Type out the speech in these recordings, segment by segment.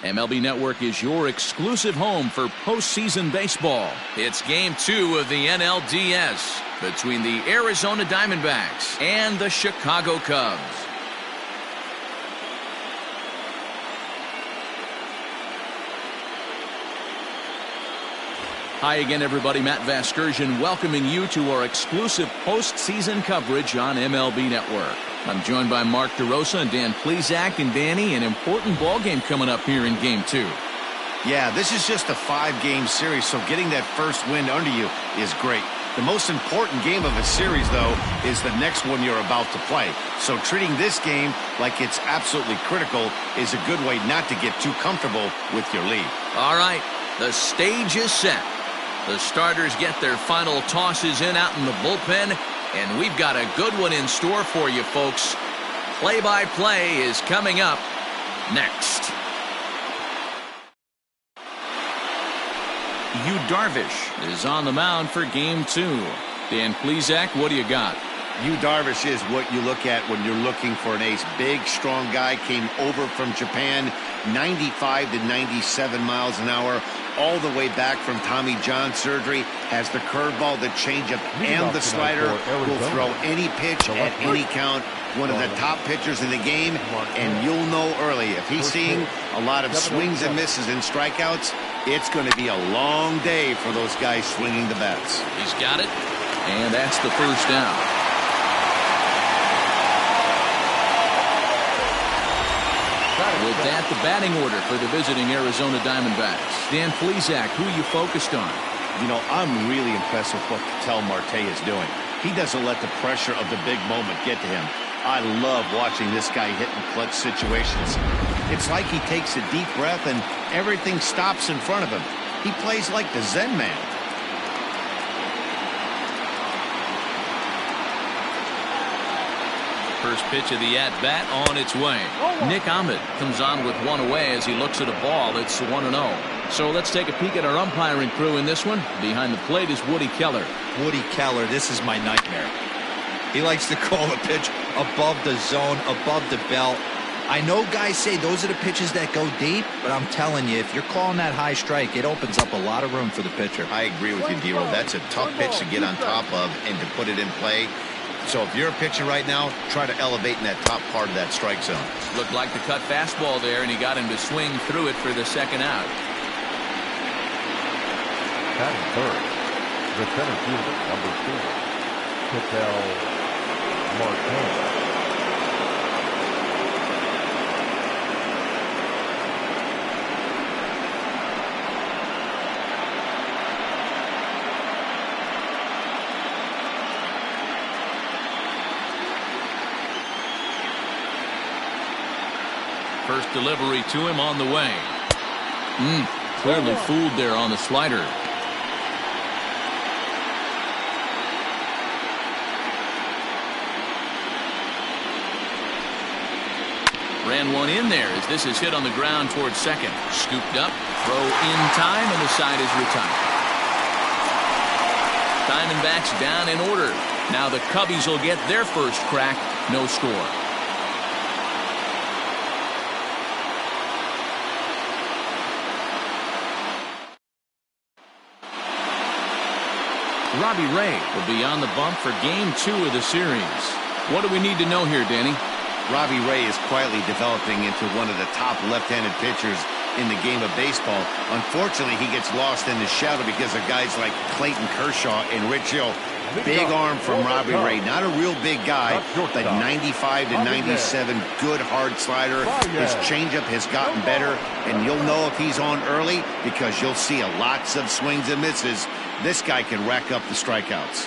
MLB Network is your exclusive home for postseason baseball. It's Game 2 of the NLDS between the Arizona Diamondbacks and the Chicago Cubs. Hi again, everybody. Matt Vasgersian welcoming you to our exclusive postseason coverage on MLB Network. I'm joined by Mark DeRosa and Dan Plesac. And Danny, an important ball game coming up here in Game 2. Yeah, this is just a 5-game series, so getting that first win under you is great. The most important game of a series, though, is the next one you're about to play. So treating this game like it's absolutely critical is a good way not to get too comfortable with your lead. All right, the stage is set. The starters get their final tosses in out in the bullpen, and we've got a good one in store for you, folks. Play-by-play is coming up next. Yu Darvish is on the mound for Game 2. Dan Plesac, what do you got? Yu Darvish is what you look at when you're looking for an ace. Big, strong guy, came over from Japan, 95 to 97 miles an hour, all the way back from Tommy John surgery, has the curveball, the changeup, and the slider, will throw any pitch at any count. One of the top pitchers in the game, and you'll know early. If he's seeing a lot of swings and misses and strikeouts, it's going to be a long day for those guys swinging the bats. He's got it, and that's the first down. With that, the batting order for the visiting Arizona Diamondbacks. Dan Plesac, who are you focused on? You know, I'm really impressed with what Ketel Marte is doing. He doesn't let the pressure of the big moment get to him. I love watching this guy hit in clutch situations. It's like he takes a deep breath and everything stops in front of him. He plays like the Zen man. First pitch of the at-bat on its way. Nick Ahmed comes on with one away as he looks at a ball. It's 1-0. So let's take a peek at our umpiring crew in this one. Behind the plate is Woody Keller. Woody Keller, this is my nightmare. He likes to call a pitch above the zone, above the belt. I know guys say those are the pitches that go deep, but I'm telling you, if you're calling that high strike, it opens up a lot of room for the pitcher. I agree with you, D-Roll. That's a tough pitch to get on top of and to put it in play. So if you're a pitcher right now, try to elevate in that top part of that strike zone. Looked like the cut fastball there, and he got him to swing through it for the second out. Batting third, the center fielder, number 4, Ketel Marte. First delivery to him on the way. Clearly fooled there on the slider. Ran one in there as this is hit on the ground towards second. Scooped up, throw in time, and the side is retired. Diamondbacks down in order. Now the Cubbies will get their first crack. No score. Robbie Ray will be on the bump for Game 2 of the series. What do we need to know here, Danny? Robbie Ray is quietly developing into one of the top left-handed pitchers in the game of baseball. Unfortunately, he gets lost in the shadow because of guys like Clayton Kershaw and Rich Hill. Big arm from Robbie Ray. Not a real big guy, but 95 to 97, good hard slider. His changeup has gotten better, and you'll know if he's on early because you'll see lots of swings and misses. This guy can rack up the strikeouts.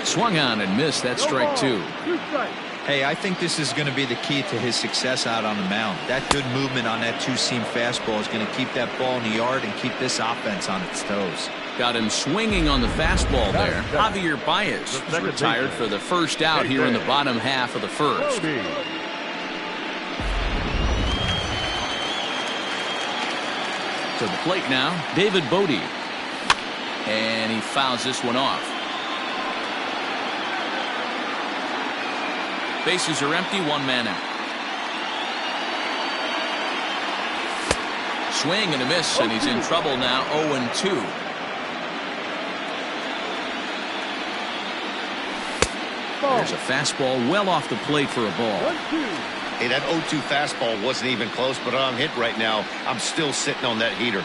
Swung on and missed. That strike 2. Hey, I think this is going to be the key to his success out on the mound. That good movement on that two-seam fastball is going to keep that ball in the yard and keep this offense on its toes. Got him swinging on the fastball there. Javier Baez is retired for the first out here in the bottom half of the first. To the plate now, David Bodie. And he fouls this one off. Bases are empty, one man out. swing and a miss, and he's in trouble now. 0-2. There's a fastball well off the plate for a ball. Hey, that 0-2 fastball wasn't even close, but on hit right now, I'm still sitting on that heater.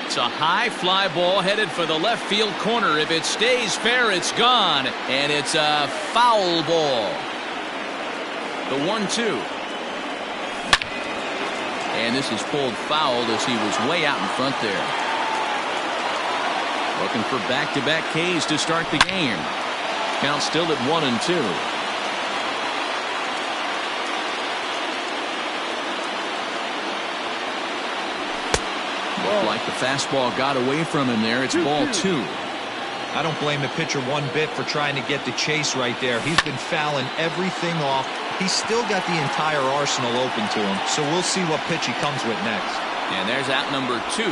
It's a high fly ball headed for the left field corner. If it stays fair, it's gone, and it's a foul ball. The 1-2. And this is pulled foul as he was way out in front there. Looking for back-to-back Ks to start the game. Count still at 1-2. Looked like the fastball got away from him there. It's ball 2. I don't blame the pitcher one bit for trying to get the chase right there. He's been fouling everything off. He's still got the entire arsenal open to him. So we'll see what pitch he comes with next. And there's out number 2.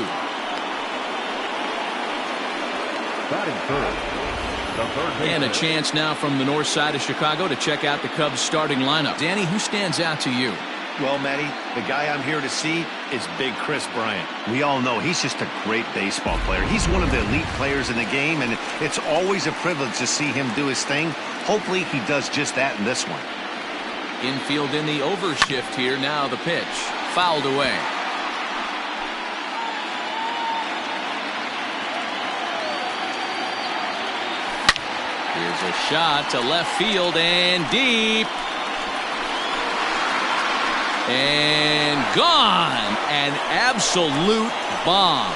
Batting third. The third baseman. And a chance now from the north side of Chicago to check out the Cubs starting lineup. Danny, who stands out to you? Well, Matty, the guy I'm here to see is Big Chris Bryant. We all know he's just a great baseball player. He's one of the elite players in the game, and it's always a privilege to see him do his thing. Hopefully he does just that in this one. Infield in the overshift here. Now the pitch. Fouled away. Here's a shot to left field and deep. And gone. An absolute bomb.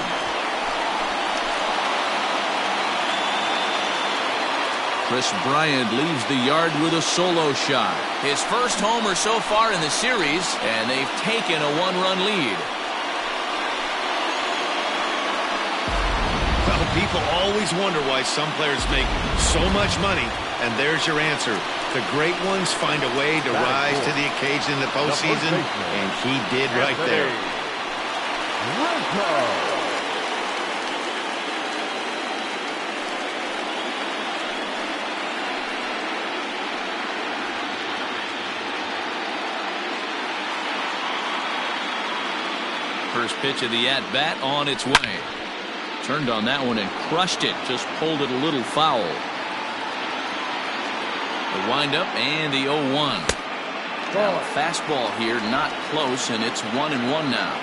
Chris Bryant leaves the yard with a solo shot. His first homer so far in the series, and they've taken a 1-run lead. Well, people always wonder why some players make so much money, and there's your answer. The great ones find a way to rise to the occasion in the postseason, and he did right there. First pitch of the at-bat on its way. Turned on that one and crushed it. Just pulled it a little foul. The windup and the 0-1. Now a fastball here, not close, and it's 1-1 now.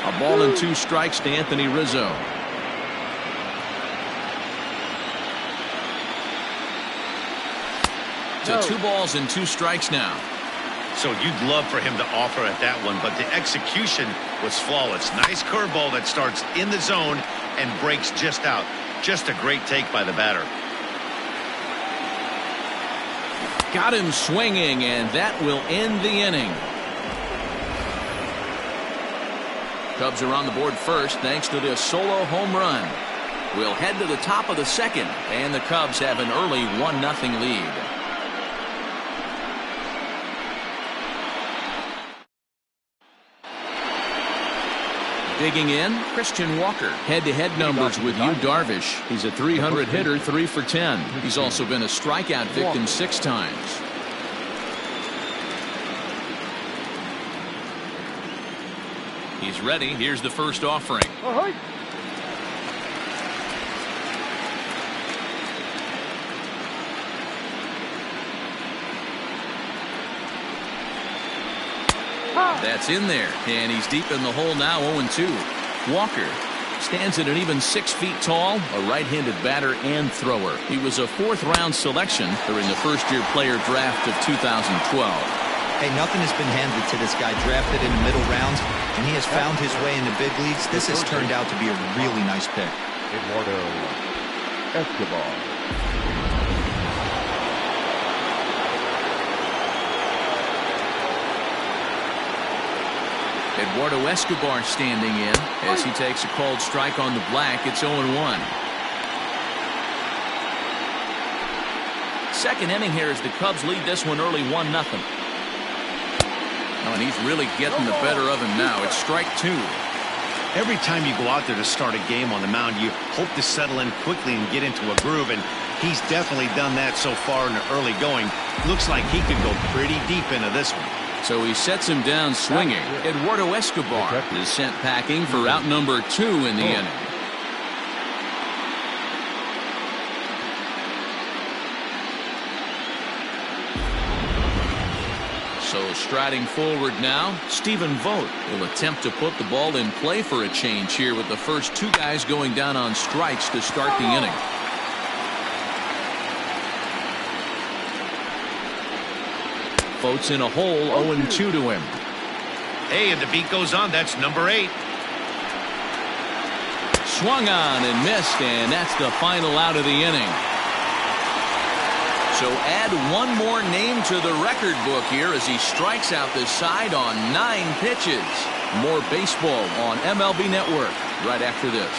A ball and 2 strikes to Anthony Rizzo. To 2 balls and 2 strikes now. So you'd love for him to offer at that one, but the execution was flawless. Nice curveball that starts in the zone and breaks just out. Just a great take by the batter. Got him swinging, and that will end the inning. Cubs are on the board first thanks to this solo home run. We'll head to the top of the second, and the Cubs have an early 1-0 lead. Digging in, Christian Walker. Head-to-head numbers with Yu Darvish. He's a .300 hitter, 3 for 10. He's also been a strikeout victim 6 times. He's ready. Here's the first offering. That's in there, and he's deep in the hole now. 0-2. Walker stands at an even 6 feet tall, a right-handed batter and thrower. He was a 4th-round selection during the first-year player draft of 2012. Hey, nothing has been handed to this guy. Drafted in the middle rounds, and he has found his way in the big leagues. This has turned out to be a really nice pick. Eduardo Escobar. Eduardo Escobar standing in as he takes a called strike on the black. It's 0-1. Second inning here as the Cubs lead this one early 1-0. Oh, and he's really getting the better of him now. It's strike 2. Every time you go out there to start a game on the mound, you hope to settle in quickly and get into a groove, and he's definitely done that so far in the early going. Looks like he could go pretty deep into this one. So he sets him down swinging. Eduardo Escobar is sent packing for out number 2 in the inning. So striding forward now, Stephen Vogt will attempt to put the ball in play for a change here with the first 2 guys going down on strikes to start the inning. Vogt's in a hole, 0-2 to him. Hey, and the beat goes on. That's number 8. Swung on and missed, and that's the final out of the inning. So add one more name to the record book here as he strikes out the side on 9 pitches. More baseball on MLB Network right after this.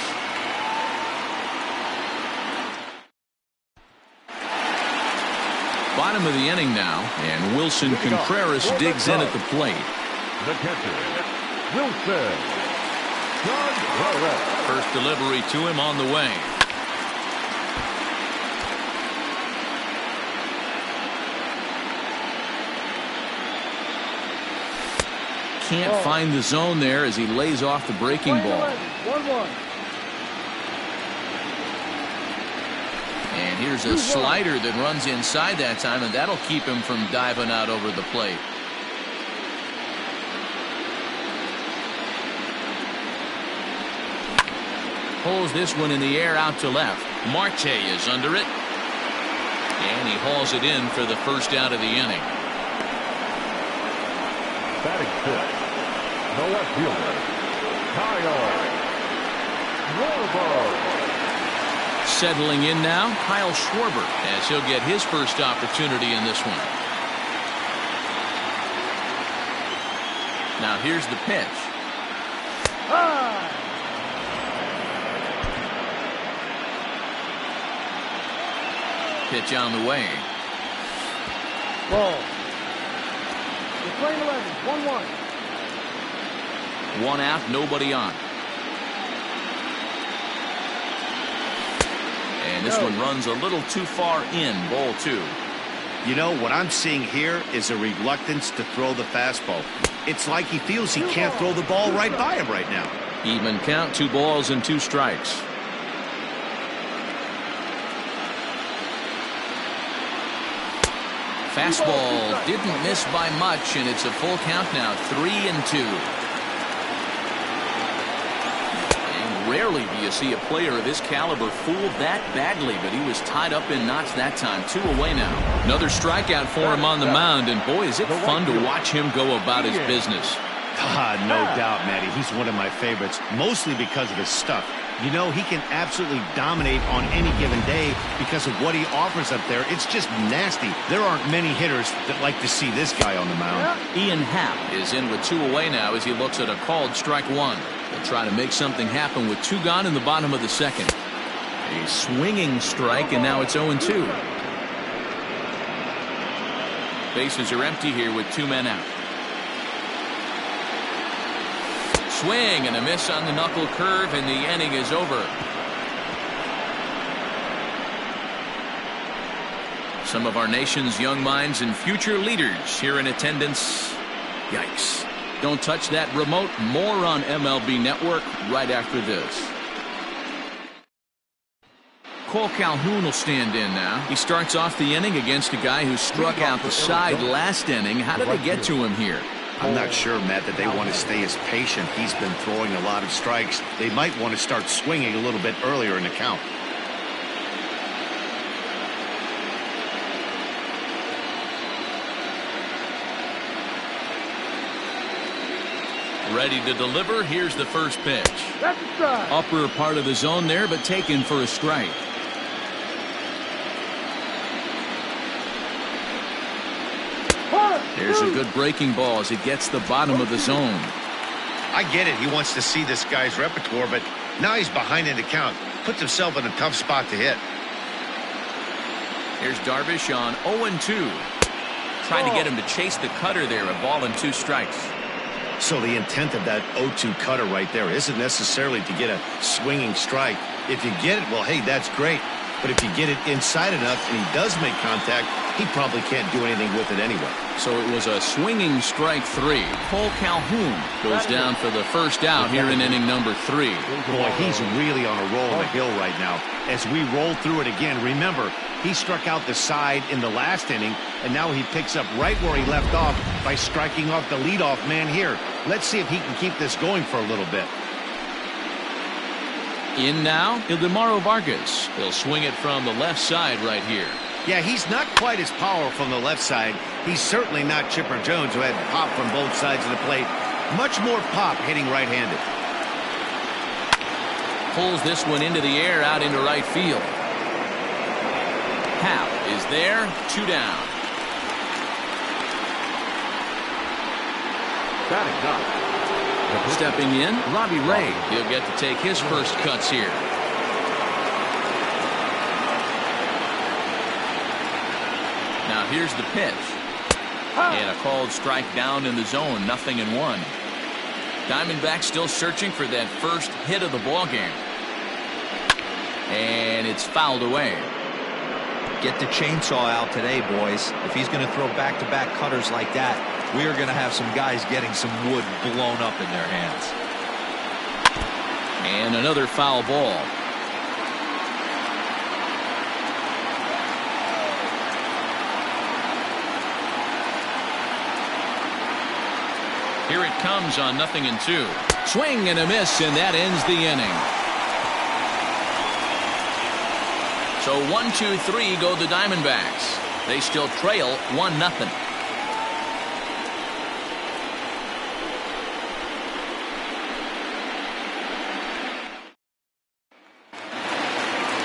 Bottom of the inning now, and Wilson Contreras digs in at the plate. The catcher, Wilson Contreras. First delivery to him on the way. Can't find the zone there as he lays off the breaking ball. 1-1. And here's a slider that runs inside that time, and that'll keep him from diving out over the plate. Pulls this one in the air out to left. Marte is under it. And he hauls it in for the first out of the inning. Batting 5th, the left fielder, Kyle Schwarber. Settling in now, Kyle Schwarber, as he'll get his first opportunity in this one. Now here's the pitch. Pitch on the way. Ball. It's playing 11, 1-1. 1 out, nobody on. And this one runs a little too far in, ball 2. You know, what I'm seeing here is a reluctance to throw the fastball. It's like he feels he can't throw the ball right by him right now. Even count, 2 balls and 2 strikes. Fastball didn't miss by much, and it's a full count now, 3-2. And rarely do you see a player of his caliber fooled that badly, but he was tied up in knots that time. 2 away now. Another strikeout for him on the mound, and boy, is it fun to watch him go about his business. No doubt, Matty. He's one of my favorites, mostly because of his stuff. You know, he can absolutely dominate on any given day because of what he offers up there. It's just nasty. There aren't many hitters that like to see this guy on the mound. Ian Happ is in with 2 away now as he looks at a called strike 1. He'll try to make something happen with 2 gone in the bottom of the second. A swinging strike, and now it's 0-2. Bases are empty here with 2 men out. Swing and a miss on the knuckle curve, and the inning is over. Some of our nation's young minds and future leaders here in attendance. Yikes. Don't touch that remote. More on MLB Network right after this. Cole Calhoun will stand in now. He starts off the inning against a guy who struck out the side last inning. How did they get to him here? I'm not sure, Matt, that they want to stay as patient. He's been throwing a lot of strikes. They might want to start swinging a little bit earlier in the count. Ready to deliver. Here's the first pitch. That's a strike. Upper part of the zone there, but taken for a strike. There's a good breaking ball as it gets the bottom of the zone. I get it. He wants to see this guy's repertoire, but now he's behind in the count. Puts himself in a tough spot to hit. Here's Darvish on 0-2. Trying to get him to chase the cutter there. A ball and 2 strikes. So the intent of that 0-2 cutter right there isn't necessarily to get a swinging strike. If you get it, well, hey, that's great. But if you get it inside enough and he does make contact, he probably can't do anything with it anyway. So it was a swinging strike 3. Cole Calhoun goes down for the first out here in inning number 3. Boy, he's really on a roll on the hill right now. As we roll through it again, remember, he struck out the side in the last inning, and now he picks up right where he left off by striking off the leadoff man here. Let's see if he can keep this going for a little bit. In now, Ildemaro Vargas. He'll swing it from the left side right here. Yeah, he's not quite as powerful from the left side. He's certainly not Chipper Jones, who had pop from both sides of the plate. Much more pop hitting right-handed. Pulls this one into the air out into right field. Happ is there, 2 down. Batting up. Stepping in, Robbie Ray. He'll get to take his first cuts here. Now here's the pitch. And a called strike down in the zone, 0-1. Diamondbacks still searching for that first hit of the ball game. And it's fouled away. Get the chainsaw out today, boys. If he's going to throw back-to-back cutters like that, we are going to have some guys getting some wood blown up in their hands. And another foul ball. Here it comes on 0-2. Swing and a miss, and that ends the inning. So 1-2-3 go the Diamondbacks. They still trail 1-0.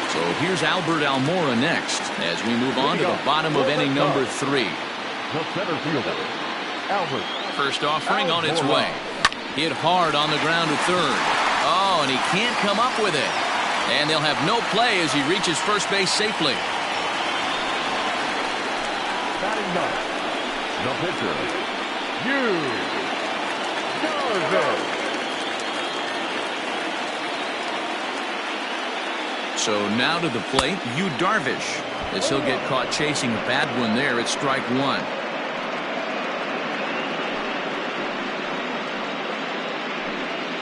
So here's Albert Almora next as we move on to the bottom of inning number 3. The center fielder, Albert. First offering on its way. Hit hard on the ground to third. Oh, and he can't come up with it. And they'll have no play as he reaches first base safely. Batting ninth, the pitcher, Yu Darvish. So now to the plate, Yu Darvish, as he'll get caught chasing a bad one there at strike 1.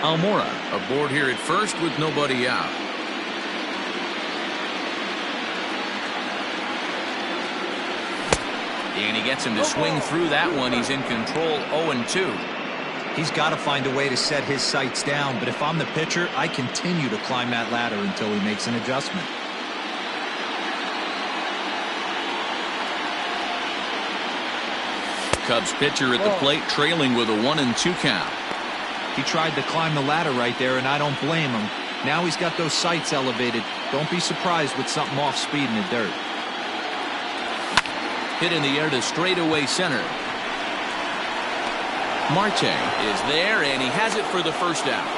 Almora aboard here at first with nobody out. And he gets him to swing through that one. He's in control, 0-2. He's got to find a way to set his sights down, but if I'm the pitcher, I continue to climb that ladder until he makes an adjustment. Cubs pitcher at the plate trailing with a 1-2 count. He tried to climb the ladder right there, and I don't blame him. Now he's got those sights elevated. Don't be surprised with something off speed in the dirt. Hit in the air to straightaway center. Marte is there, and he has it for the first out.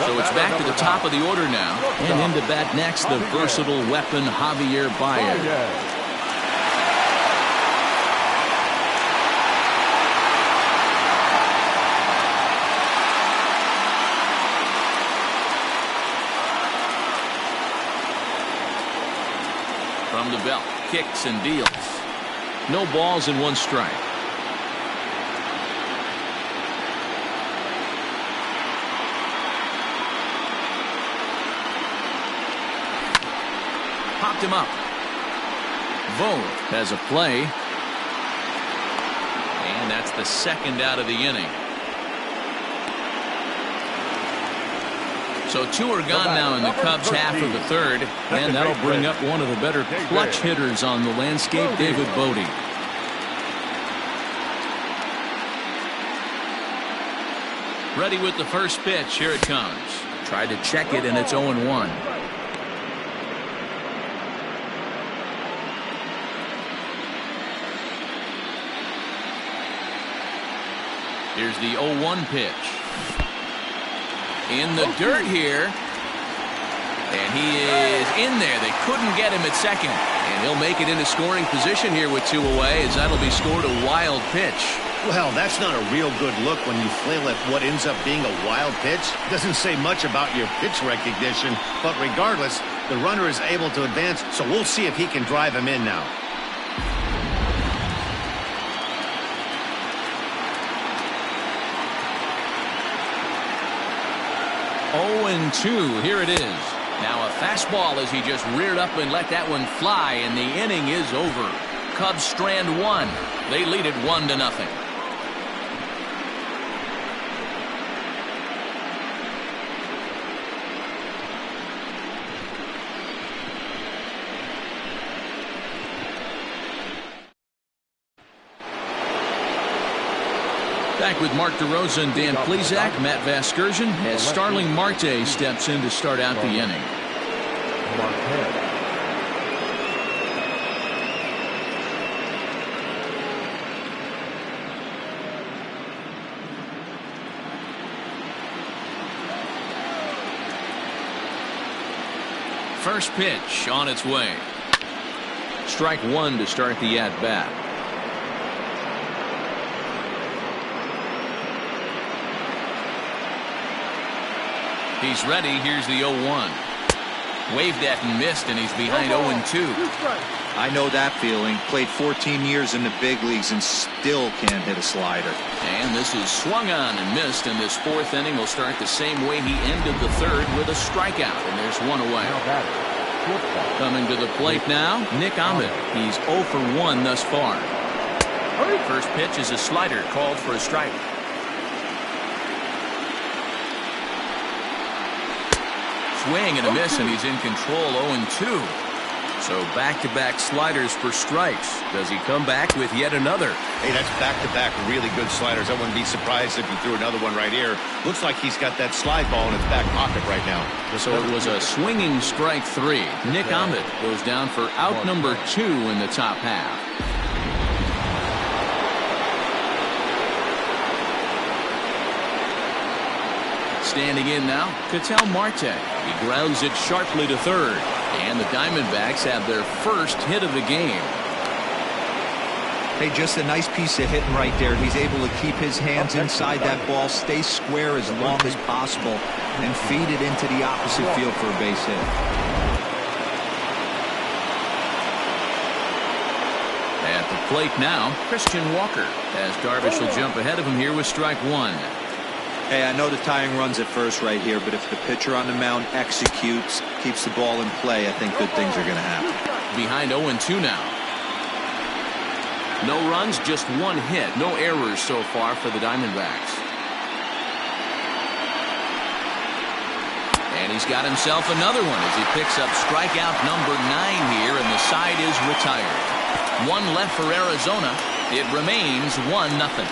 So it's back to the top of the order now. And in to bat next, the versatile weapon, Javier Baez. From the belt, kicks and deals. No balls and 1 strike. Popped him up. Vogt has a play. And that's the second out of the inning. So 2 are gone now in the Cubs half of the third, and that'll bring up one of the better clutch hitters on the landscape, David Bote. Ready with the first pitch. Here it comes. Tried to check it, and it's 0-1. Here's the 0-1 pitch. In the dirt here. And he is in there. They couldn't get him at second. And he'll make it into scoring position here with 2 away, as that'll be scored a wild pitch. Well, that's not a real good look when you flail at what ends up being a wild pitch. Doesn't say much about your pitch recognition, but regardless, the runner is able to advance, so we'll see if he can drive him in now. Oh, and 2. Here it is. Now a fastball as he just reared up and let that one fly, and the inning is over. Cubs strand 1. They lead it 1-0. Back with Mark DeRosa and Dan Plesac, Matt Vasgersian, as Starling Marte steps in to start out the inning. First pitch on its way. Strike 1 to start the at-bat. He's ready. Here's the 0-1. Waved at and missed, and he's behind 0-2. I know that feeling. Played 14 years in the big leagues and still can't hit a slider. And this is swung on and missed, and this 4th inning will start the same way he ended the 3rd, with a strikeout, and there's 1 away. Coming to the plate now, Nick Ahmed. He's 0 for 1 thus far. First pitch is a slider called for a strike. Swing and a miss, and he's in control. 0-2. So back-to-back sliders for strikes. Does he come back with yet another? Hey, that's back-to-back really good sliders. I wouldn't be surprised if he threw another one right here. Looks like he's got that slide ball in his back pocket right now. So it was a swinging strike 3. Nick Ahmed goes down for out number 2 in the top half. Standing in now, Ketel Marte. He grounds it sharply to 3rd. And the Diamondbacks have their first hit of the game. Hey, just a nice piece of hitting right there. He's able to keep his hands inside that ball, stay square as long as possible, and feed it into the opposite field for a base hit. At the plate now, Christian Walker, as Darvish will jump ahead of him here with strike 1. Hey, I know the tying runs at first right here, but if the pitcher on the mound executes, keeps the ball in play, I think good things are going to happen. Behind 0-2 now. No runs, just 1 hit. No errors so far for the Diamondbacks. And he's got himself another one as he picks up strikeout number 9 here, and the side is retired. 1 left for Arizona. It remains 1-0.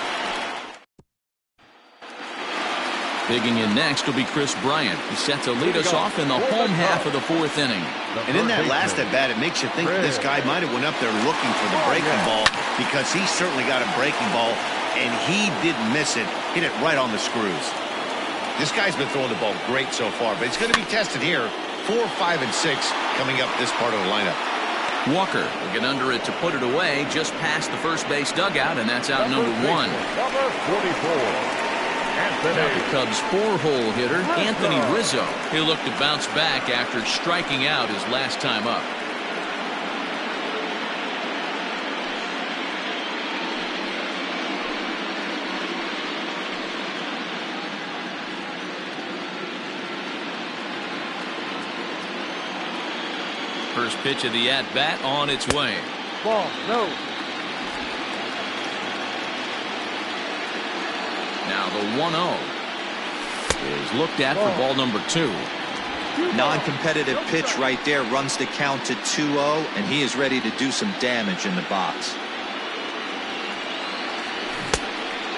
Digging in next will be Chris Bryant. He's set to lead us off in the home half of the 4th inning. And in that last at-bat, it makes you think this guy might have went up there looking for the breaking ball, because he certainly got a breaking ball, and he didn't miss it. Hit it right on the screws. This guy's been throwing the ball great so far, but it's going to be tested here. 4, 5, and 6 coming up this part of the lineup. Walker will get under it to put it away just past the first base dugout, and that's out number 1. Number 44. Now the Cubs' 4-hole hitter, Anthony Rizzo. He'll look to bounce back after striking out his last time up. First pitch of the at-bat on its way. Ball, no. Now the 1-0 is looked at for ball number 2. Non-competitive pitch right there, runs the count to 2-0, and he is ready to do some damage in the box.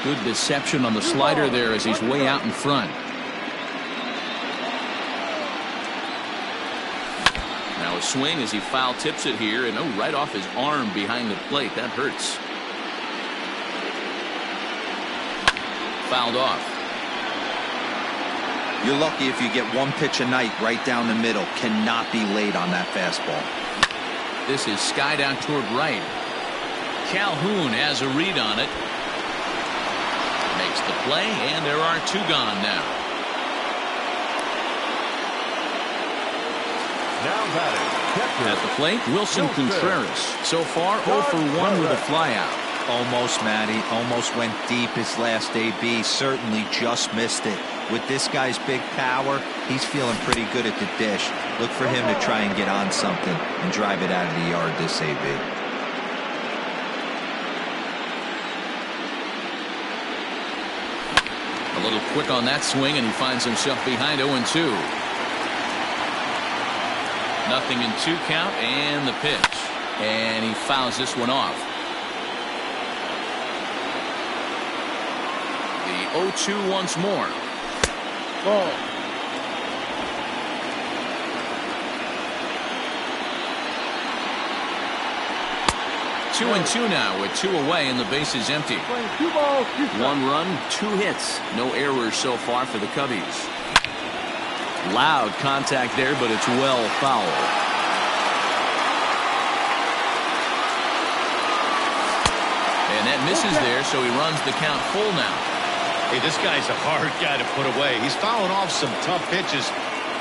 Good deception on the slider there as he's way out in front. Now a swing as he foul tips it here, and right off his arm behind the plate. That hurts. Fouled off. You're lucky if you get one pitch a night right down the middle. Cannot be late on that fastball. This is skied out toward right. Calhoun has a read on it. Makes the play, and there are two gone now. Now batting, catcher. At the plate, Wilson Contreras. So far, 0 for 1 with a flyout. Almost, Matty. Almost went deep his last AB. Certainly just missed it. With this guy's big power, he's feeling pretty good at the dish. Look for him to try and get on something and drive it out of the yard this AB. A little quick on that swing, and he finds himself behind 0-2. Nothing in 2 count, and the pitch. And he fouls this one off. The 0-2 once more. Ball. Two and two now with 2 away and the base is empty. Playing 2 balls, 2 strikes. 1 run, 2 hits. No errors so far for the Cubbies. Loud contact there, but it's well foul. And that misses there, so he runs the count full now. Hey, this guy's a hard guy to put away. He's fouling off some tough pitches.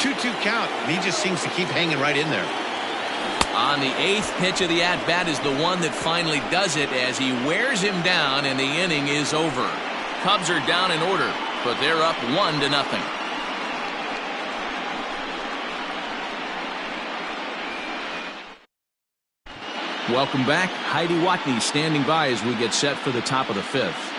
2-2 count. He just seems to keep hanging right in there. On the 8th pitch of the at-bat is the one that finally does it as he wears him down and the inning is over. Cubs are down in order, but they're up 1-0. Welcome back. Heidi Watney standing by as we get set for the top of the 5th.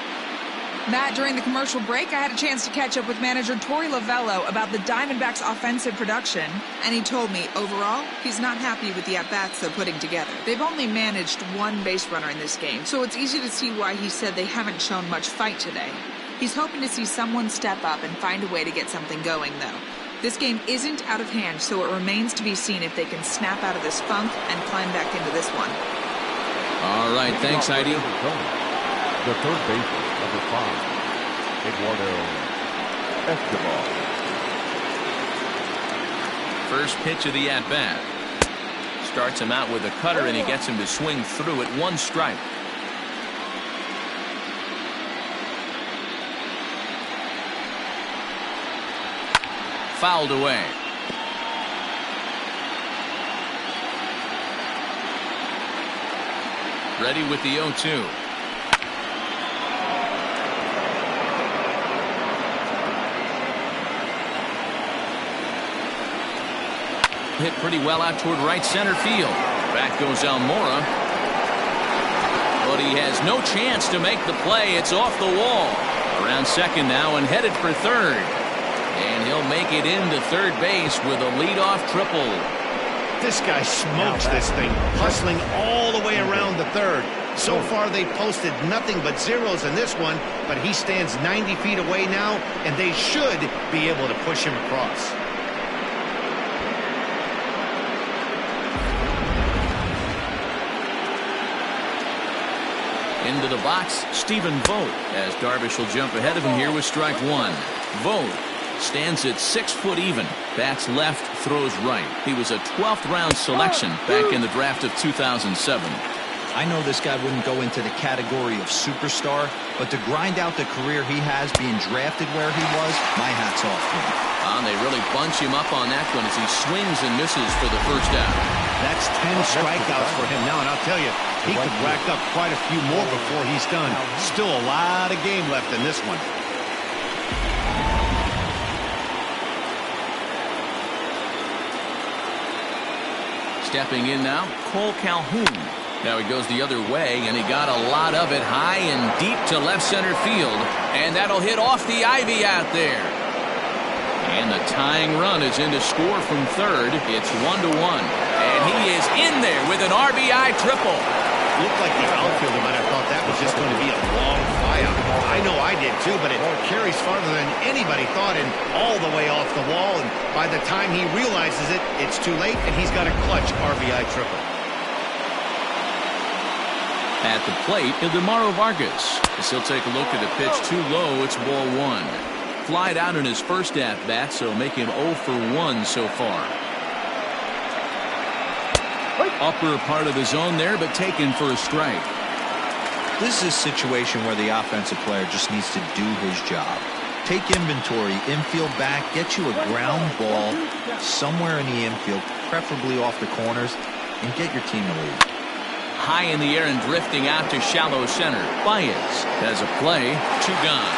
Matt, during the commercial break, I had a chance to catch up with manager Torey Lavello about the Diamondbacks' offensive production, and he told me, overall, he's not happy with the at-bats they're putting together. They've only managed 1 base runner in this game, so it's easy to see why he said they haven't shown much fight today. He's hoping to see someone step up and find a way to get something going, though. This game isn't out of hand, so it remains to be seen if they can snap out of this funk and climb back into this one. All right, thanks, Heidi. The third baseman, number 5, Eduardo Escobar. First pitch of the at-bat. Starts him out with a cutter, and he gets him to swing through it. 1 strike. Fouled away. Ready with the 0-2. Hit pretty well out toward right center field. Back goes Almora. But he has no chance to make the play. It's off the wall. Around second now and headed for third. And he'll make it into third base with a leadoff triple. This guy smokes this thing, hustling all the way around the third. So far, they posted nothing but zeros in this one, but he stands 90 feet away now, and they should be able to push him across. Into the box, Stephen Vogt, as Darvish will jump ahead of him here with strike 1. Vogt stands at 6 foot even. Bats left, throws right. He was a 12th round selection back in the draft of 2007. I know this guy wouldn't go into the category of superstar, but to grind out the career he has being drafted where he was, my hat's off to him. They really bunch him up on that one as he swings and misses for the first out. That's 10 strikeouts for him now, and I'll tell you, he could rack up quite a few more before he's done. Still a lot of game left in this one. Stepping in now, Cole Calhoun. Now he goes the other way, and he got a lot of it high and deep to left center field. And that'll hit off the ivy out there. And the tying run is in to score from third. It's 1-1. And he is in there with an RBI triple. Looked like the outfielder might have thought that was just going to be a long flyout. I know I did too, but it carries farther than anybody thought and all the way off the wall. And by the time he realizes it, it's too late, and he's got a clutch RBI triple. At the plate, Ildemaro Vargas. As he'll take a look at a pitch too low, it's ball 1. flied out in his first at-bat, so make him 0 for 1 so far. Upper part of the zone there, but taken for a strike. This is a situation where the offensive player just needs to do his job. Take inventory, infield back, get you a ground ball somewhere in the infield, preferably off the corners, and get your team to lead. High in the air and drifting out to shallow center. Baez has a play. 2 gone.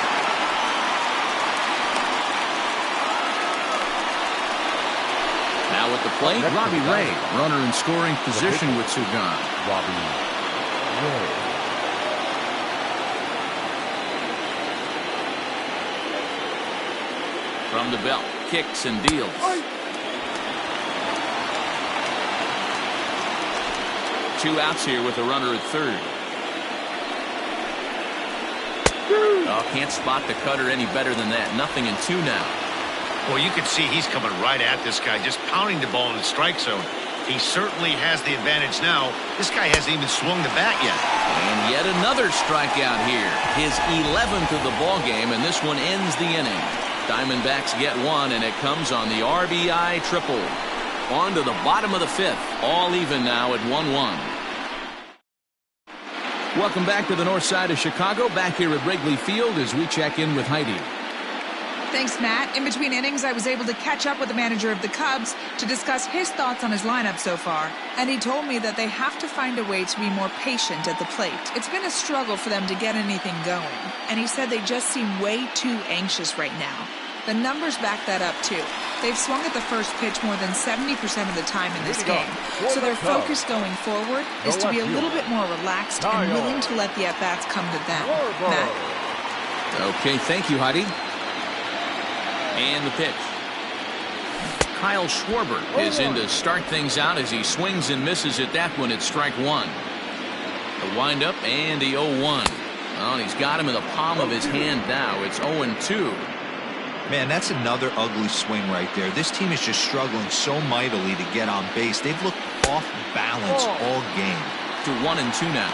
Now at the plate, Robbie Ray. Runner in scoring position with 2 gone. Robbie Ray. From the belt, kicks and deals. Two outs here with a runner at third. Oh, can't spot the cutter any better than that. 0-2 now. Well, you can see he's coming right at this guy, just pounding the ball in the strike zone. He certainly has the advantage now. This guy hasn't even swung the bat yet. And yet another strikeout here. His 11th of the ball game, and this one ends the inning. Diamondbacks get 1, and it comes on the RBI triple. On to the bottom of the 5th. All even now at 1-1. Welcome back to the north side of Chicago. Back here at Wrigley Field as we check in with Heidi. Thanks, Matt. In between innings, I was able to catch up with the manager of the Cubs to discuss his thoughts on his lineup so far. And he told me that they have to find a way to be more patient at the plate. It's been a struggle for them to get anything going. And he said they just seem way too anxious right now. The numbers back that up, too. They've swung at the first pitch more than 70% of the time in this game. So their focus going forward is to be a little bit more relaxed and willing to let the at-bats come to them. Matt? Okay, thank you, Heidi. And the pitch. Kyle Schwarber is in to start things out as he swings and misses at that one at strike 1. The windup and the 0-1. Well, he's got him in the palm of his hand now. It's 0-2. Man, that's another ugly swing right there. This team is just struggling so mightily to get on base. They've looked off balance all game. To 1-2 now.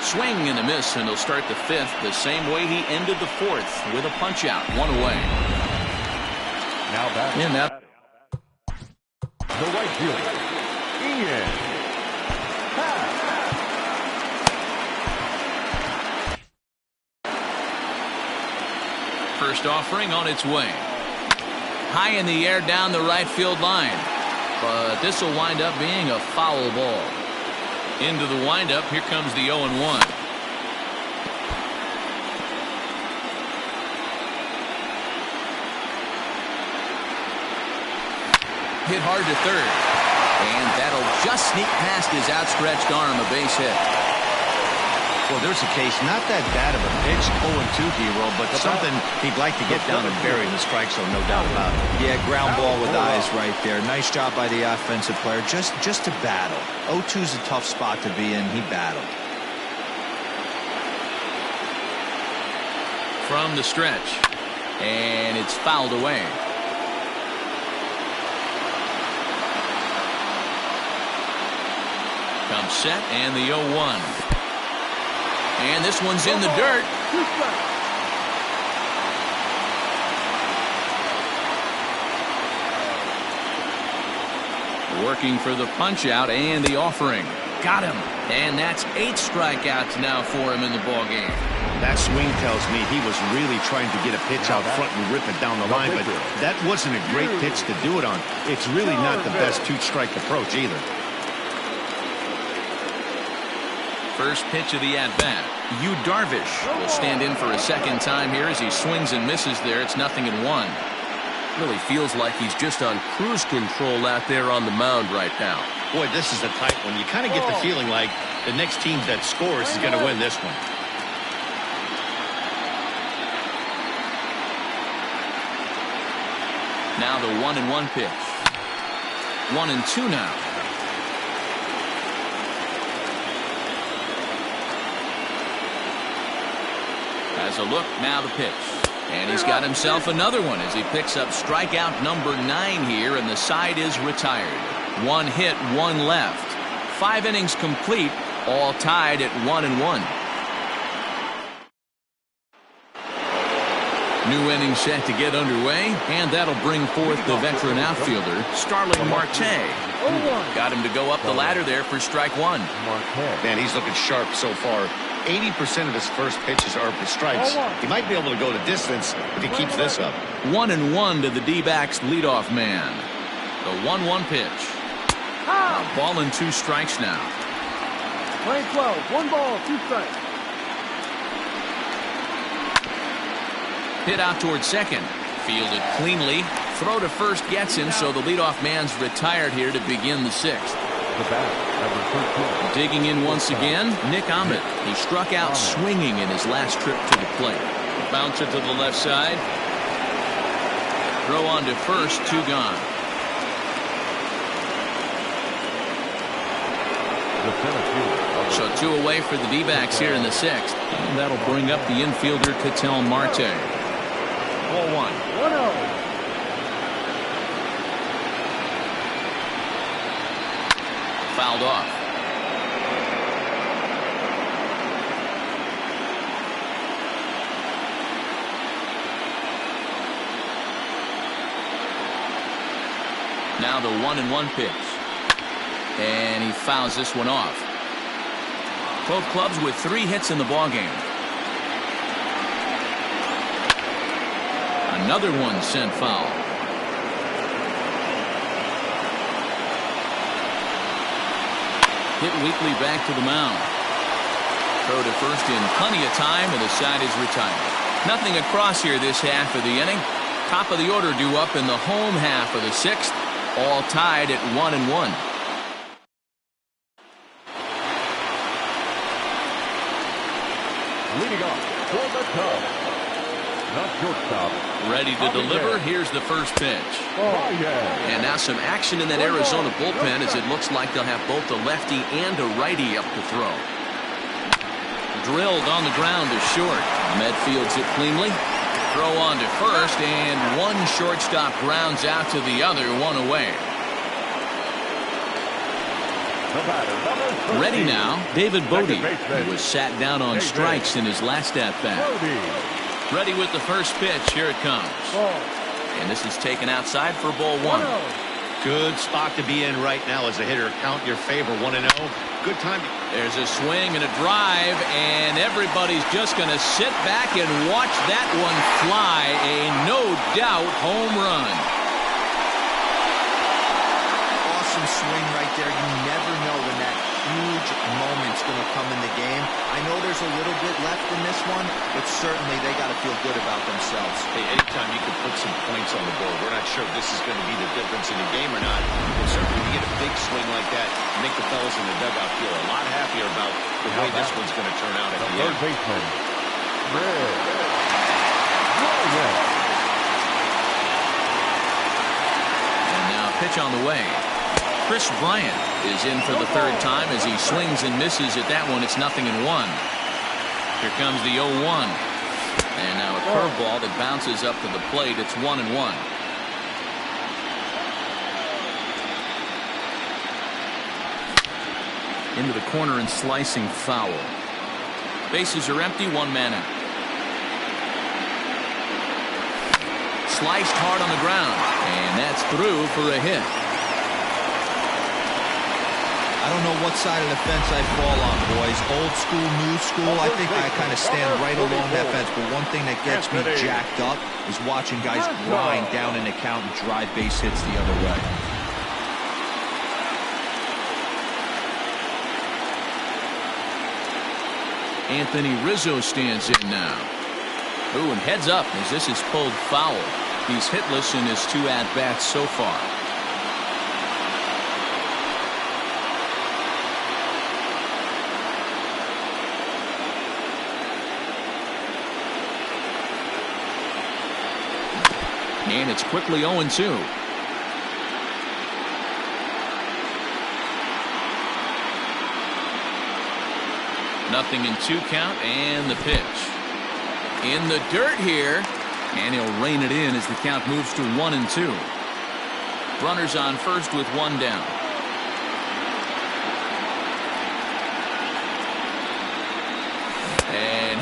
Swing and a miss, and he'll start the 5th the same way he ended the 4th with a punch out. 1 away. Now back in that. The right fielder, Ian. First offering on its way. High in the air down the right field line. But this will wind up being a foul ball. Into the windup, here comes the 0-1. Hit hard to third. And that'll just sneak past his outstretched arm, a base hit. Well, there's a case, not that bad of a pitch, 0-2 hero, but something he'd like to get down and bury in the strike zone, no doubt about it. Yeah, ground ball with eyes right there. Nice job by the offensive player, just to battle. 0-2 is a tough spot to be in. He battled. From the stretch, and it's fouled away. Comes set, and the 0-1. And this one's in the dirt. Working for the punch out and the offering. Got him. And that's 8 strikeouts now for him in the ball game. That swing tells me he was really trying to get a pitch out front and rip it down the line, but that wasn't a great pitch to do it on. It's really not the best 2-strike approach either. First pitch of the at-bat. Yu Darvish will stand in for a second time here as he swings and misses there. It's 0-1. Really feels like he's just on cruise control out there on the mound right now. Boy, this is a tight one. You kind of get the feeling like the next team that scores is going to win this one. Now the 1-1 pitch. 1-2 now. Has a look, now the pitch. And he's got himself another one as he picks up strikeout number 9 here, and the side is retired. 1 hit, 1 left. 5 innings complete, all tied at 1-1. New inning set to get underway, and that'll bring forth the veteran outfielder, Starling Marte. Got him to go up the ladder there for strike one. Man, he's looking sharp so far. 80% of his first pitches are for strikes. He might be able to go the distance if he keeps this up. 1-1 to the D-backs leadoff man. The 1-1 pitch. A ball and 2 strikes now. Playing 12, 1 ball, 2 strikes. Hit out towards second. Fielded cleanly. Throw to first gets him, so the leadoff man's retired here to begin the 6th. The bat, number 13. Digging in once again, Nick Ahmed. He struck out swinging in his last trip to the plate. Bounce it to the left side. Throw on to first, 2 gone. So 2 away for the D-backs here in the 6th. And that'll bring up the infielder, Ketel Marte. 0-1. 1-0. Fouled off. Now the 1-1 pitch. And he fouls this one off. Both clubs with 3 hits in the ballgame. Another one sent foul. Hit weakly back to the mound. Throw to first in plenty of time, and the side is retired. Nothing across here this half of the inning. Top of the order due up in the home half of the 6th. All tied at 1-1. Leading off for the Cubs. Not shortstop. Ready to deliver. Here's the first pitch. And now some action in that Arizona bullpen, as it looks like they'll have both a lefty and a righty up to throw. Drilled on the ground to short. Med fields it cleanly. Throw on to first, and one shortstop grounds out to the other, 1 away. Ready now, David Bodie, who was sat down on strikes in his last at-bat. Ready with the first pitch. Here it comes. And this is taken outside for ball 1. Good spot to be in right now as a hitter. Count your favor, 1-0. Good time. There's a swing and a drive, and everybody's just going to sit back and watch that one fly. A no-doubt home run. Awesome swing right there. You never know when that huge moment's going to come in the game. I know there's a little bit left in this one, but certainly they got to feel good about themselves. Hey, anytime you can put some points on the board, we're not sure if this is going to be the difference in the game or not. But certainly when you get a big swing like that, make the fellas in the dugout feel a lot happier about the way this one's going to turn out at the end. Third baseman. And now a pitch on the way. Chris Bryant is in for the 3rd time as he swings and misses at that one. It's 0-1. Here comes the 0-1. And now a curveball that bounces up to the plate. It's 1-1. Into the corner and slicing foul. Bases are empty, 1 man out. Sliced hard on the ground, and that's through for a hit. I don't know what side of the fence I fall on, boys. Old school, new school. I think I kind of stand right along that fence. But one thing that gets me jacked up is watching guys grind down an account and drive base hits the other way. Anthony Rizzo stands in now. Ooh, and heads up as this is pulled foul. He's hitless in his 2 at-bats so far. And it's quickly 0-2. Nothing in 2 count, and the pitch. In the dirt here, and he'll rein it in as the count moves to 1-2. Runners on first with 1 down.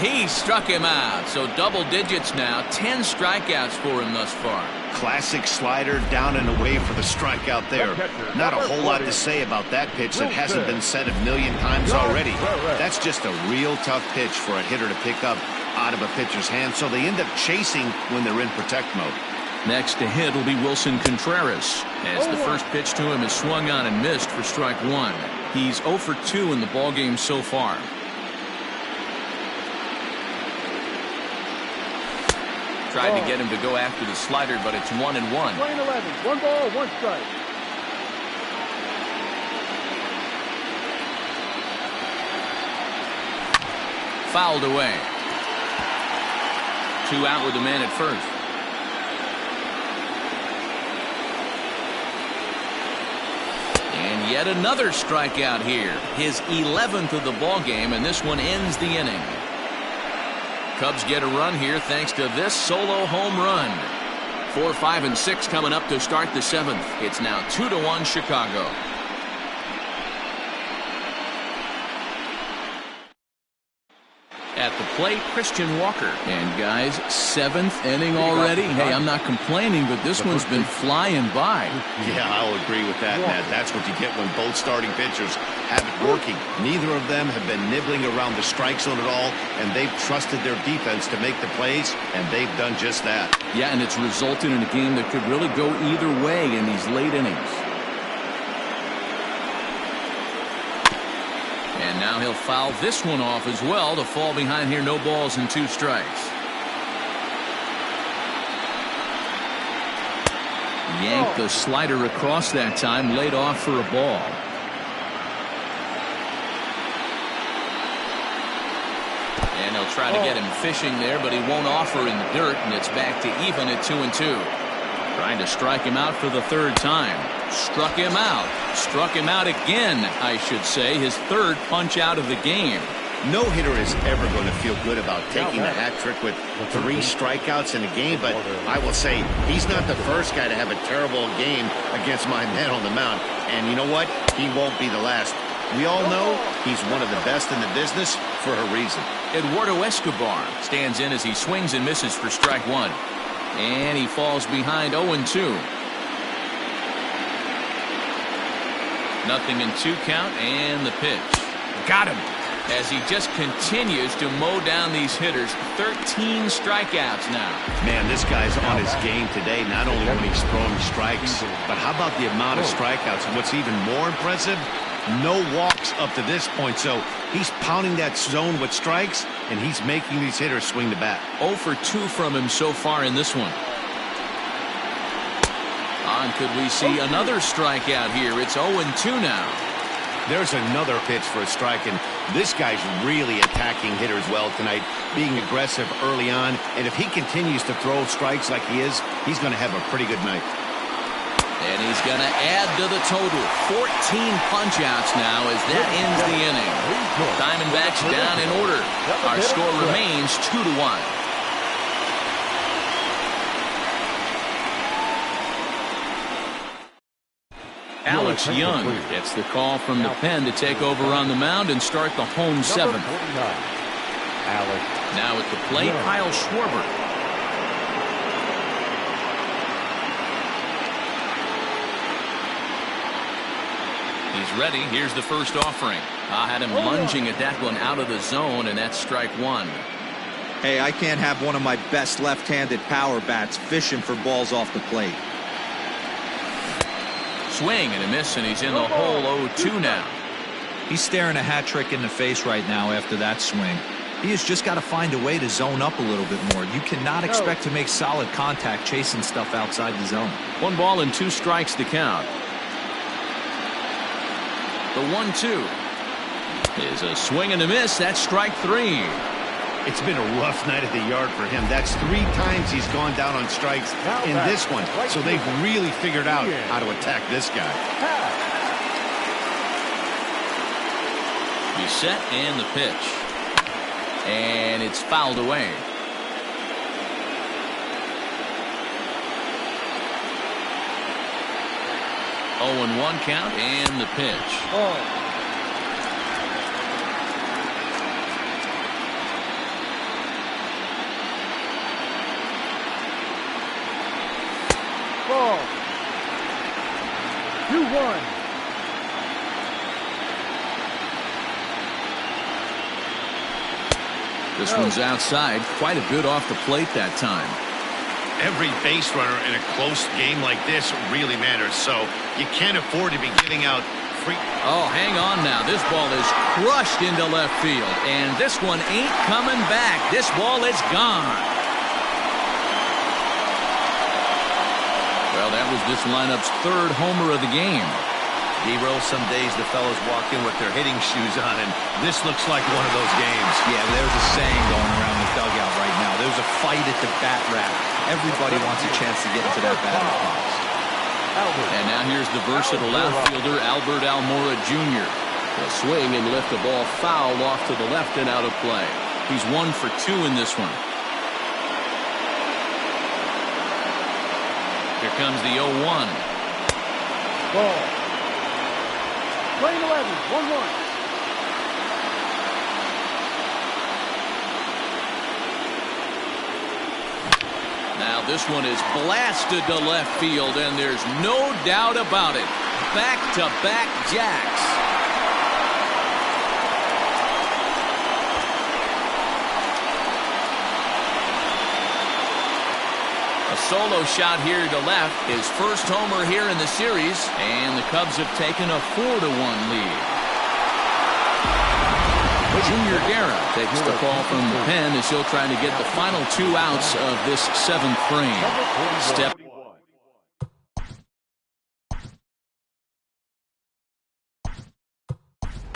he struck him out. So double digits now, 10 strikeouts for him thus far. Classic slider down and away for the strikeout there. Not a whole lot to say about that pitch that hasn't been said a million times already. That's just a real tough pitch for a hitter to pick up out of a pitcher's hand, so they end up chasing when they're in protect mode. Next to hit will be Wilson Contreras, as the first pitch to him is swung on and missed for strike one. He's 0 for 2 in the ballgame so far. Tried to get him to go after the slider, but it's 1-1. Swing 11. 1 ball, 1 strike. Fouled away. 2 out with the man at first. And yet another strikeout here. His 11th of the ballgame, and this one ends the inning. Cubs get a run here thanks to this solo home run. 4, 5, and 6 coming up to start the 7th. It's now 2-1 Chicago. At the plate, Christian Walker. And guys, 7th inning already. Hey, I'm not complaining, but this one's been flying by. Yeah, I'll agree with that, Matt. That's what you get when both starting pitchers have it working. Neither of them have been nibbling around the strike zone at all, and they've trusted their defense to make the plays, and they've done just that. Yeah, and it's resulted in a game that could really go either way in these late innings. And now he'll foul this one off as well to fall behind here. No balls and 2 strikes. Yanked the slider across that time, laid off for a ball. And he'll try to get him fishing there, but he won't offer in the dirt, and it's back to even at 2-2. Trying to strike him out for the 3rd time. Struck him out. Struck him out again, I should say. His 3rd punch out of the game. No hitter is ever going to feel good about taking the hat trick with 3 strikeouts in a game, but I will say he's not the first guy to have a terrible game against my man on the mound. And you know what? He won't be the last. We all know he's one of the best in the business for a reason. Eduardo Escobar stands in as he swings and misses for strike 1. And he falls behind 0-2. Nothing in 2 count, and the pitch. Got him. As he just continues to mow down these hitters. 13 strikeouts now. Man, this guy's on his game today, not only when he's throwing strikes, but how about the amount of strikeouts? And what's even more impressive, no walks up to this point. So he's pounding that zone with strikes, and he's making these hitters swing the bat. 0 for 2 from him so far in this one. Could we see another strikeout here? It's 0-2 now. There's another pitch for a strike, and this guy's really attacking hitters well tonight, being aggressive early on. And if he continues to throw strikes like he is, he's going to have a pretty good night. And he's going to add to the total. 14 punch-outs now as that ends the inning. Diamondbacks down in order. Our score remains 2-1. Alex Young gets the call from the pen to take over on the mound and start the home 7th. Now at the plate, Kyle Schwarber. He's ready. Here's the first offering. I had him lunging at that one out of the zone, and that's strike 1. Hey, I can't have one of my best left-handed power bats fishing for balls off the plate. Swing and a miss, and he's in the hole. 0-2 now. He's staring a hat trick in the face right now after that swing. He has just got to find a way to zone up a little bit more. You cannot expect to make solid contact chasing stuff outside the zone. 1 ball and 2 strikes to count. The 1-2 is a swing and a miss. That's strike 3. It's been a rough night at the yard for him. That's 3 times he's gone down on strikes in this one. So they've really figured out how to attack this guy. He's set and the pitch. And it's fouled away. Oh, and 1 count and the pitch. Ball. 2-1. This one's outside. Quite a bit off the plate that time. Every base runner in a close game like this really matters, so you can't afford to be giving out free. Oh, hang on now. This ball is crushed into left field, and this one ain't coming back. This ball is gone. Well, that was this lineup's third homer of the game. D-Roll, some days the fellows walk in with their hitting shoes on, and this looks like one of those games. Yeah, there's a saying going around the dugout right now. There's a fight at the bat rack. Everybody wants a chance to get into that batter's box. And now here's the versatile outfielder, Albert Almora Jr. He'll swing and lift the ball foul off to the left and out of play. He's 1 for 2 in this one. Here comes the 0-1. Ball. Playing 11, 1-1. Now this one is blasted to left field, and there's no doubt about it. Back-to-back jacks. A solo shot here to left. His first homer here in the series, and the Cubs have taken a 4-1 lead. Junior Guerra takes the call from the pen as he'll try to get the final 2 outs of this 7th frame. Step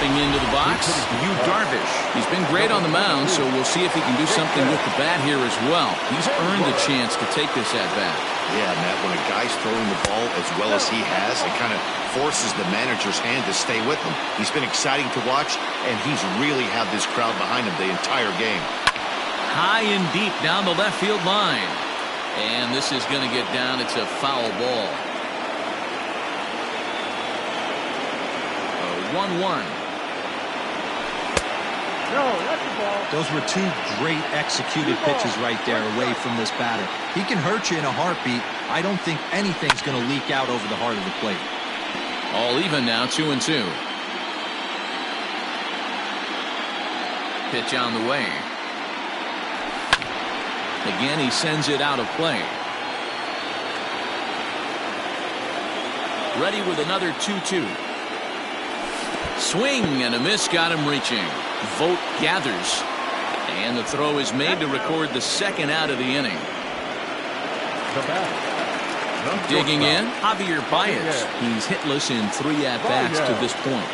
into the box, Darvish. He's been great on the mound, so we'll see if he can do something with the bat here as well. He's earned the chance to take this at bat. Yeah, Matt, when a guy's throwing the ball as well as he has, it kind of forces the manager's hand to stay with him. He's been exciting to watch, and he's really had this crowd behind him the entire game. High and deep down the left field line. And this is going to get down. It's a foul ball. 1-1. No, that's the ball. Those were 2 great executed pitches right there away from this batter. He can hurt you in a heartbeat. I don't think anything's going to leak out over the heart of the plate. All even now, 2-2. Pitch on the way. Again, he sends it out of play. Ready with another 2-2. Swing and a miss got him reaching. Vogt gathers. And the throw is made to record the 2nd out of the inning. Digging in, Javier Baez. He's hitless in 3 at-bats to this point.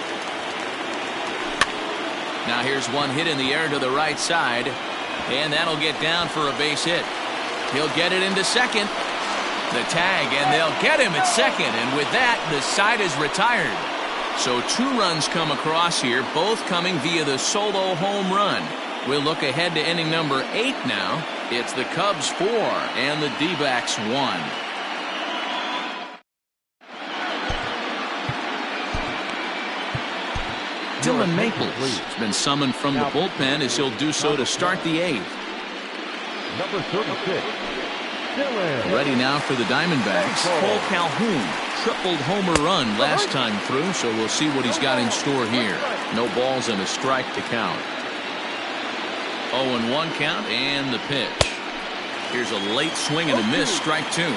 Now here's one hit in the air to the right side. And that'll get down for a base hit. He'll get it into second. The tag, and they'll get him at second. And with that, the side is retired. So 2 runs come across here, both coming via the solo home run. We'll look ahead to inning number 8 now. It's the Cubs 4 and the D-backs 1. Dylan Maples has been summoned from the bullpen as he'll do so to start the 8th. Number 36. Ready now for the Diamondbacks. Cole Calhoun, tripled homer run last time through, so we'll see what he's got in store here. No balls and a strike to count. 0-1 count and the pitch. Here's a late swing and a miss, strike 2.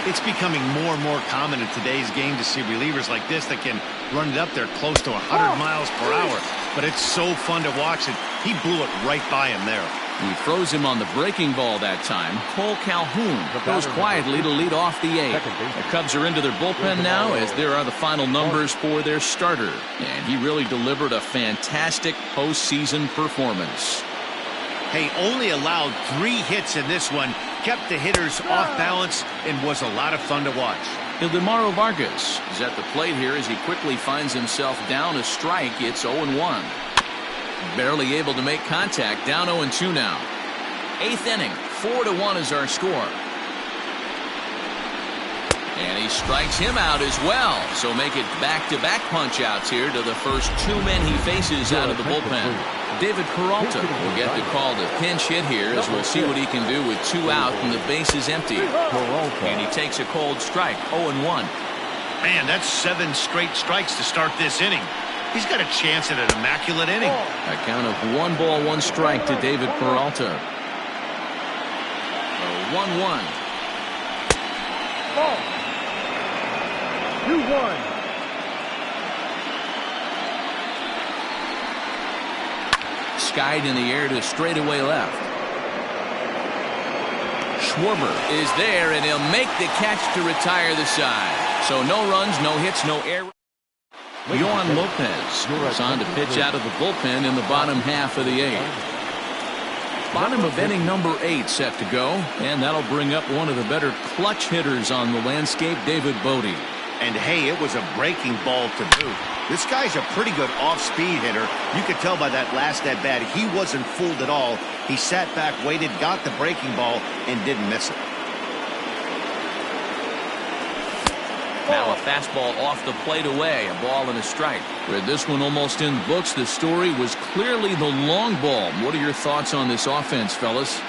It's becoming more and more common in today's game to see relievers like this that can run it up there close to 100 miles per hour. But it's so fun to watch it. He blew it right by him there. He throws him on the breaking ball that time. Cole Calhoun goes quietly to lead off the 8th. The Cubs are into their bullpen now as there are the final numbers for their starter. And he really delivered a fantastic postseason performance. Hey, only allowed 3 hits in this one, kept the hitters off balance, and was a lot of fun to watch. Ildemaro Vargas is at the plate here as he quickly finds himself down a strike. It's 0-1. Barely able to make contact, down 0-2 now. 8th inning, 4-1 is our score. And he strikes him out as well. So make it back-to-back punch-outs here to the first 2 men he faces out of the bullpen. David Peralta will get the call to pinch hit here, as we'll see what he can do with 2 out and the base is empty. And he takes a cold strike, 0-1. Man, that's 7 straight strikes to start this inning. He's got a chance at an immaculate inning. A count of 1 ball, 1 strike to David Peralta. 1-1. 2-1. Skied in the air to straightaway left. Schwarber is there, and he'll make the catch to retire the side. So no runs, no hits, no errors. Yohan Lopez is on to pitch out of the bullpen in the bottom half of the 8th. Bottom of inning number 8 set to go, and that'll bring up one of the better clutch hitters on the landscape, David Bodie. And hey, it was a breaking ball to boot. This guy's a pretty good off-speed hitter. You could tell by that last at-bat he wasn't fooled at all. He sat back, waited, got the breaking ball, and didn't miss it. Now a fastball off the plate away, a ball and a strike. With this one almost in the books, the story was clearly the long ball. What are your thoughts on this offense, fellas?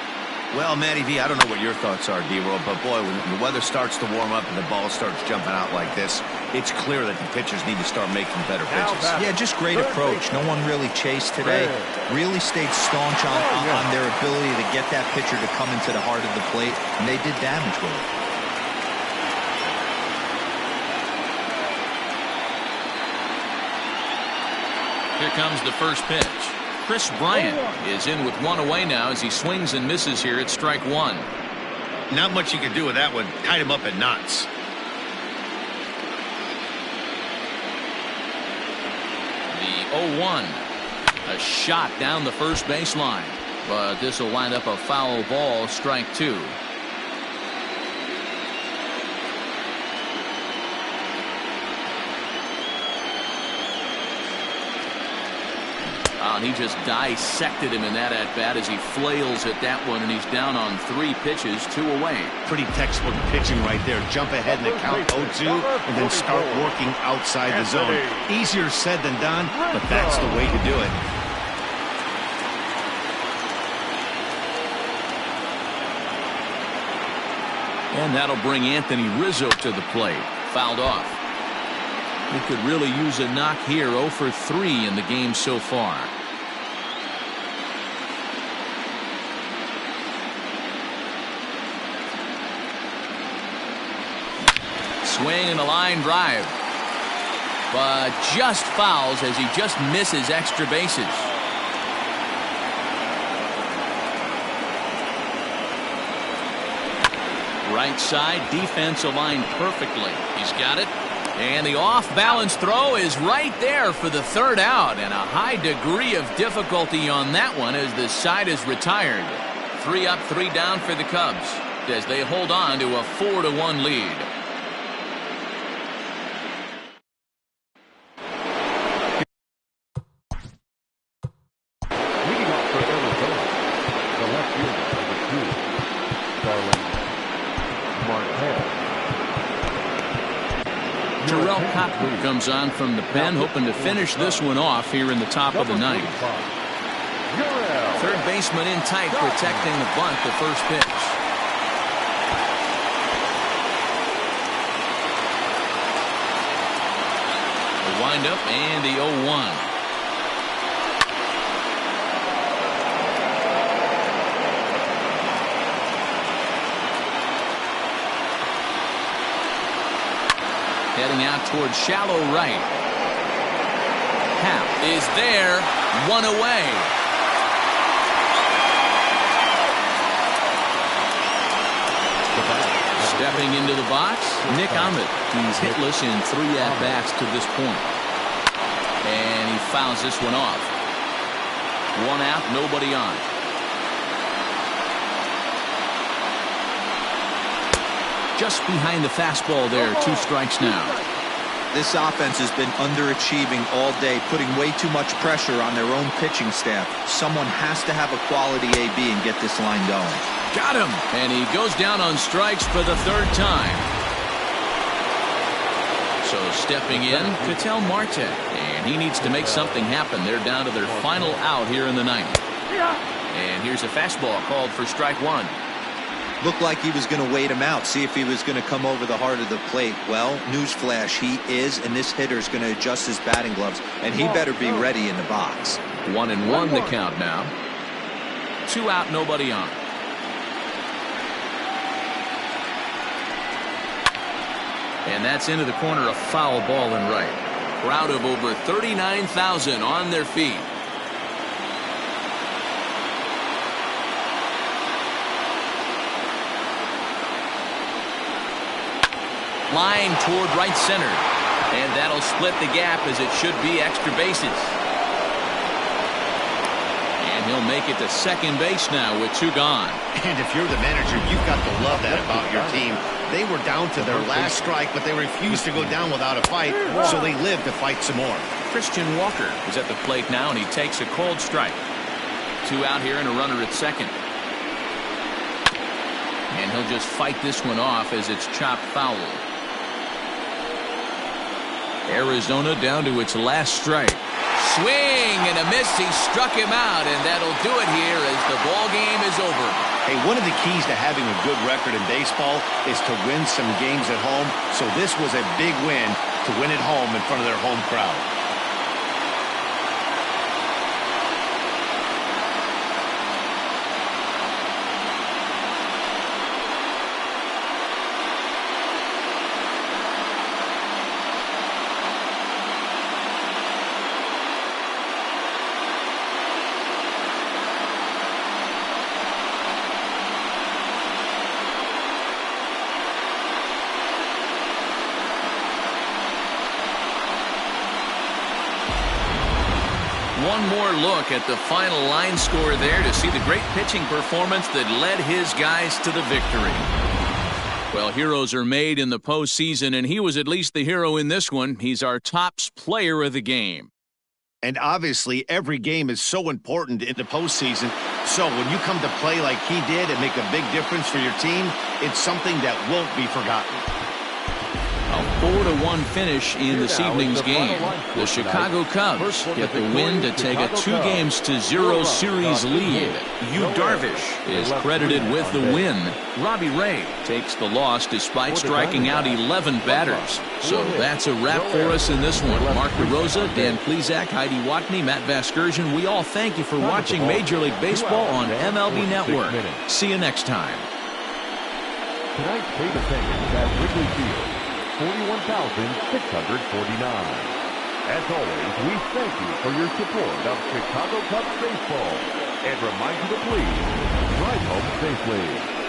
Well, Matty V, I don't know what your thoughts are, D-Roll, but boy, when the weather starts to warm up and the ball starts jumping out like this, it's clear that the pitchers need to start making better pitches. Yeah, just great approach. No one really chased today. Really stayed staunch on their ability to get that pitcher to come into the heart of the plate, and they did damage with it. Here comes the first pitch. Chris Bryant is in with 1 away now as he swings and misses here at strike 1. Not much you can do with that one. Tied him up in knots. The 0-1. A shot down the first baseline. But this will wind up a foul ball, strike 2. And he just dissected him in that at-bat as he flails at that one, and he's down on 3 pitches, 2 away. Pretty textbook pitching right there. Jump ahead in the count 0-2 and then start working outside the zone. Easier said than done, but that's the way to do it. And that'll bring Anthony Rizzo to the plate. Fouled off. He could really use a knock here. 0 for 3 in the game so far. Swing and a line drive. But just fouls as he just misses extra bases. Right side, defense aligned perfectly. He's got it. And the off-balance throw is right there for the 3rd out. And a high degree of difficulty on that one as the side is retired. 3 up, 3 down for the Cubs as they hold on to a 4-1 lead. Comes on from the pen, hoping to finish this one off here in the top of the 9th. 3rd baseman in tight, protecting the bunt, the first pitch. The windup and the 0-1. Heading out towards shallow right. Happ is there, 1 away. Stepping into the box, Nick Ahmed. He's hitless in 3 at-bats to this point. And he fouls this one off. 1 out, nobody on. Just behind the fastball there, 2 strikes now. This offense has been underachieving all day, putting way too much pressure on their own pitching staff. Someone has to have a quality AB and get this line going. Got him! And he goes down on strikes for the 3rd time. So stepping in, Ketel Marte. And And he needs to make something happen. They're down to their final out here in the ninth. And here's a fastball called for strike one. Looked like he was going to wait him out, see if he was going to come over the heart of the plate. Well, newsflash, he is, and this hitter is going to adjust his batting gloves, and he better be ready in the box. 1-1 the count now. 2 out, nobody on. And that's into the corner, a foul ball and right. Crowd of over 39,000 on their feet. Line toward right center. And that'll split the gap as it should be extra bases. And he'll make it to second base now with 2 gone. And if you're the manager, you've got to love that about your team. They were down to their last strike, but they refused to go down without a fight, so they lived to fight some more. Christian Walker is at the plate now, and he takes a cold strike. 2 out here and a runner at second. And he'll just fight this one off as it's chopped foul. Arizona down to its last strike. Swing and a miss. He struck him out, and that'll do it here as the ball game is over. Hey, one of the keys to having a good record in baseball is to win some games at home. So this was a big win to win at home in front of their home crowd. One more look at the final line score there to see the great pitching performance that led his guys to the victory. Well, heroes are made in the postseason, and he was at least the hero in this one. He's our top player of the game. And obviously, every game is so important in the postseason. So when you come to play like he did and make a big difference for your team, it's something that won't be forgotten. A 4-1 finish in this evening's game. The Chicago Cubs get the win to take a 2-0 series lead. Yu Darvish is credited with the win. Robbie Ray takes the loss despite striking out 11 batters. So that's a wrap for us in this one. Mark DeRosa, Dan Plesac, Heidi Watney, Matt Vasgersian, we all thank you for watching Major League Baseball on MLB Network. See you next time. Tonight's plate attendance at Wrigley Field, 41,649. As always, we thank you for your support of Chicago Cubs baseball and remind you to please drive home safely.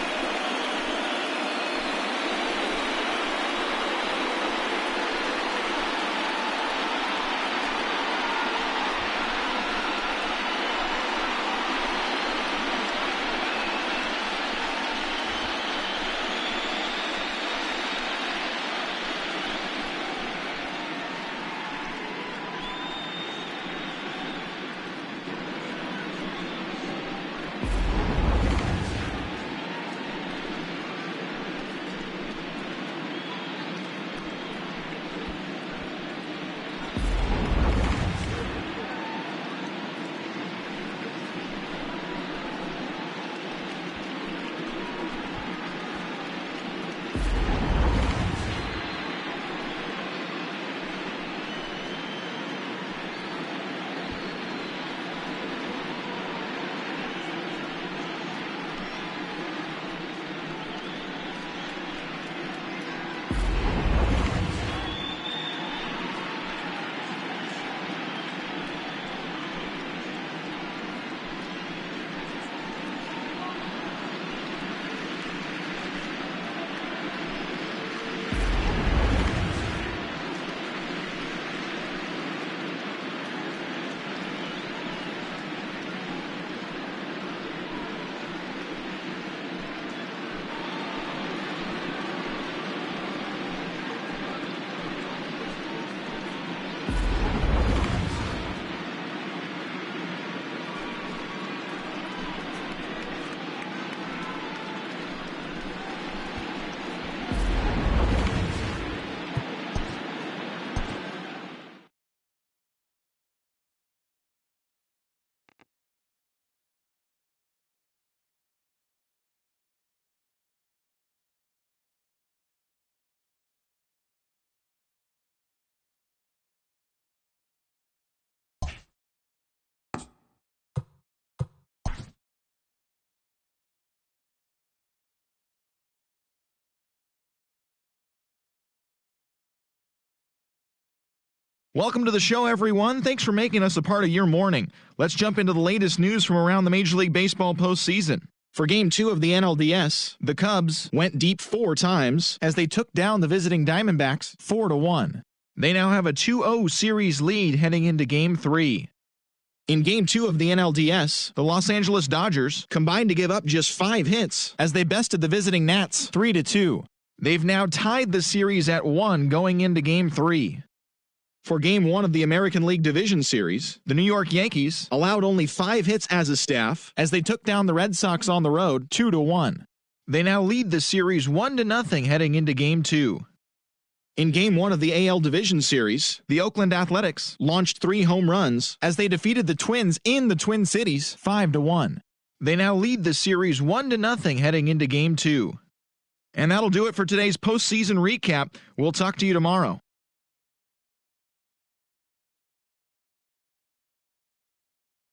Welcome to the show, everyone. Thanks for making us a part of your morning. Let's jump into the latest news from around the Major League Baseball postseason. For Game 2 of the NLDS, the Cubs went deep 4 times as they took down the visiting Diamondbacks 4-1. They now have a 2-0 series lead heading into Game 3. In Game 2 of the NLDS, the Los Angeles Dodgers combined to give up just 5 hits as they bested the visiting Nats 3-2. They've now tied the series at 1 going into Game 3. For Game 1 of the American League Division Series, the New York Yankees allowed only 5 hits as a staff as they took down the Red Sox on the road 2-1. They now lead the series 1-0 heading into Game 2. In Game 1 of the AL Division Series, the Oakland Athletics launched 3 home runs as they defeated the Twins in the Twin Cities 5-1. They now lead the series 1-0 heading into Game 2. And that'll do it for today's postseason recap. We'll talk to you tomorrow.